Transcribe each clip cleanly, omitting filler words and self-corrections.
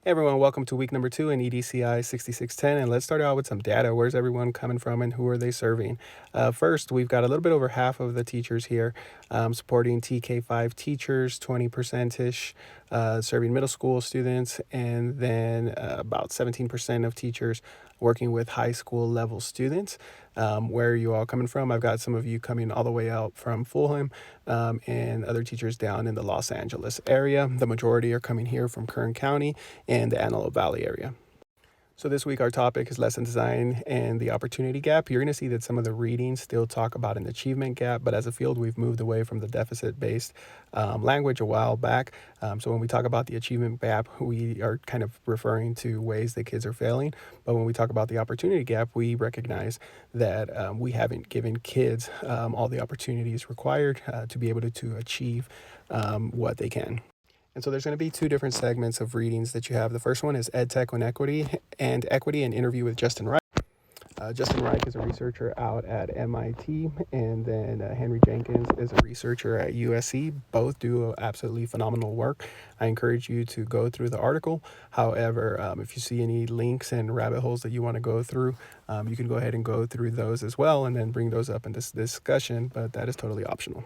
Hey everyone, welcome to week number 2 in EDCI 6610, and let's start out with some data. Where's everyone coming from and who are they serving? First, we've got a little bit over half of the teachers here supporting TK5 teachers, 20%-ish serving middle school students, and then about 17% of teachers working with high school level students. Where are you all coming from? I've got some of you coming all the way out from Fulham and other teachers down in the Los Angeles area. The majority are coming here from Kern County and the Antelope Valley area. So this week our topic is lesson design and the opportunity gap. You're going to see that some of the readings still talk about an achievement gap, but as a field we've moved away from the deficit-based language a while back. So when we talk about the achievement gap, we are kind of referring to ways that kids are failing. But when we talk about the opportunity gap, we recognize that we haven't given kids all the opportunities required to be able to achieve what they can. And so there's going to be two different segments of readings that you have. The first one is EdTech and Equity, an interview with Justin Reich. Justin Reich is a researcher out at MIT, and then Henry Jenkins is a researcher at USC. Both do absolutely phenomenal work. I encourage you to go through the article. However, if you see any links and rabbit holes that you want to go through, you can go ahead and go through those as well and then bring those up in this discussion, but that is totally optional.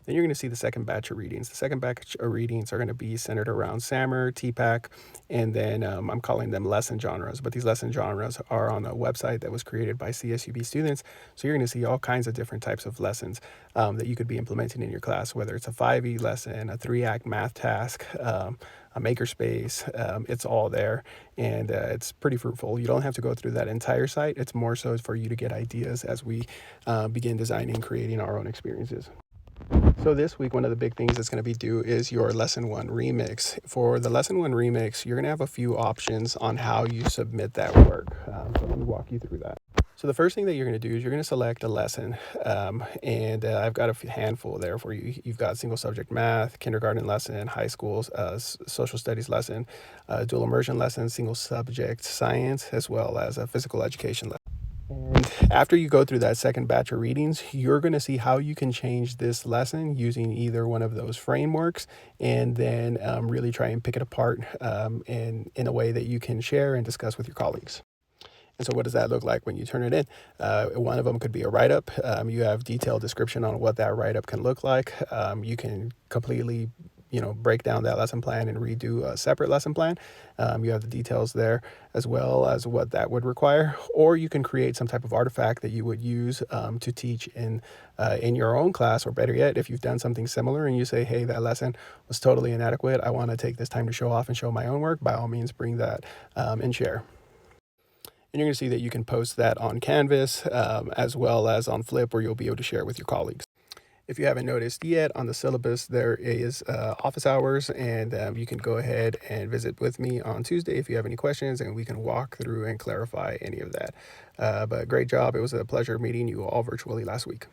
Then you're going to see the second batch of readings. The second batch of readings are going to be centered around SAMR, TPAC, and then I'm calling them lesson genres. But these lesson genres are on a website that was created by CSUB students. So you're going to see all kinds of different types of lessons that you could be implementing in your class, whether it's a 5E lesson, a 3-act math task, a makerspace. It's all there, and it's pretty fruitful. You don't have to go through that entire site. It's more so for you to get ideas as we begin designing and creating our own experiences. So this week, one of the big things that's going to be due is your lesson 1 remix. For the lesson 1 remix, you're going to have a few options on how you submit that work. So let me walk you through that. So the first thing that you're going to do is you're going to select a lesson, and I've got a handful there for you. You've got single subject math, kindergarten lesson, high school social studies lesson, dual immersion lesson, single subject science, as well as a physical education lesson. And after you go through that second batch of readings, you're going to see how you can change this lesson using either one of those frameworks, and then really try and pick it apart in a way that you can share and discuss with your colleagues. And so what does that look like when you turn it in? One of them could be a write-up. You have detailed description on what that write-up can look like. You can completely break down that lesson plan and redo a separate lesson plan. You have the details there as well as what that would require, or you can create some type of artifact that you would use to teach in your own class, or better yet, if you've done something similar and you say, hey, that lesson was totally inadequate, I want to take this time to show off and show my own work, by all means, bring that and share. And you're going to see that you can post that on Canvas as well as on Flip, where you'll be able to share it with your colleagues. If you haven't noticed yet, on the syllabus there is office hours, and you can go ahead and visit with me on Tuesday if you have any questions, and we can walk through and clarify any of that. But great job. It was a pleasure meeting you all virtually last week.